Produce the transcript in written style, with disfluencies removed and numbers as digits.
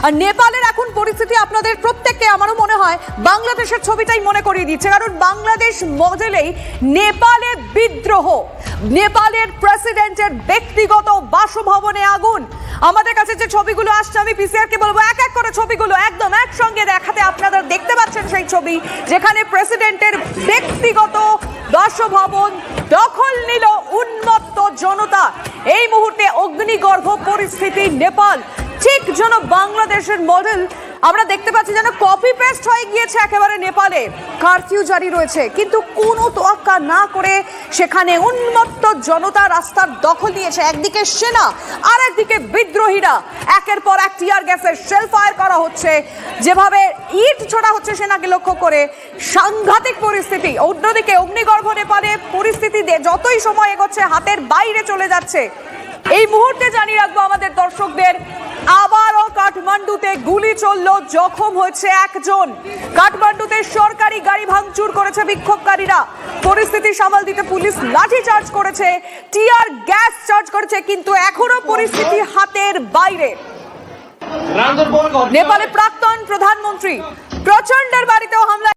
আর নেপালের এখন পরিস্থিতি আপনাদের প্রত্যেককে আমারও মনে হয় বাংলাদেশের ছবিটাই মনে করিয়ে দিচ্ছে, কারণ বাংলাদেশ মডেলেই নেপালে বিদ্রোহ, নেপালের প্রেসিডেন্টের ব্যক্তিগত বাসভবনে আগুন। আমাদের কাছে যে ছবিগুলো আসছে, আমি পিসিআর কে বলবো এক এক করে ছবিগুলো একদম একসঙ্গে দেখাতে। আপনারা দেখতে পাচ্ছেন সেই ছবি যেখানে প্রেসিডেন্টের ব্যক্তিগত বাসভবন দখল নিল উন্মত্ত জনতা। এই মুহূর্তে অগ্নিগর্ভ পরিস্থিতি নেপাল, ঠিক যেন বাংলাদেশের মডেল আমরা দেখতে পাচ্ছি যেন কপি পেস্ট হয়ে গিয়েছে একেবারে নেপালে। কারফিউ জারি রয়েছে, কিন্তু কোনো তোয়াক্কা না করে সেখানে উন্মত্ত জনতা রাস্তার দখল নিয়েছে। একদিকে সেনা আর একদিকে বিদ্রোহীরা, একের পর এক টিয়ার গ্যাসের শেল ফায়ার করা হচ্ছে, যেভাবে ইট ছোড়া হচ্ছে সেনাকে লক্ষ্য করে। সাংঘাতিক পরিস্থিতি। অন্যদিকে অগ্নিগর্ভ নেপালে পরিস্থিতি যতই সময় এগোচ্ছে হাতের বাইরে চলে যাচ্ছে। এই মুহূর্তে জানিয়ে রাখবো আমাদের দর্শকদের, আবারও কাঠমান্ডুতে গুলি চলল, জখম হয়েছে একজন। কাঠমান্ডুতে সরকারি গাড়ি ভাঙচুর করেছে বিক্ষোভকারীরা। পরিস্থিতি সামাল দিতে পুলিশ লাঠি চার্জ করেছে, টিয়ার গ্যাস চার্জ করেছে, কিন্তু এখনো পরিস্থিতি হাতের বাইরে। নেপালের প্রাক্তন প্রধানমন্ত্রী প্রচন্ডের বাড়িতেও হামলা।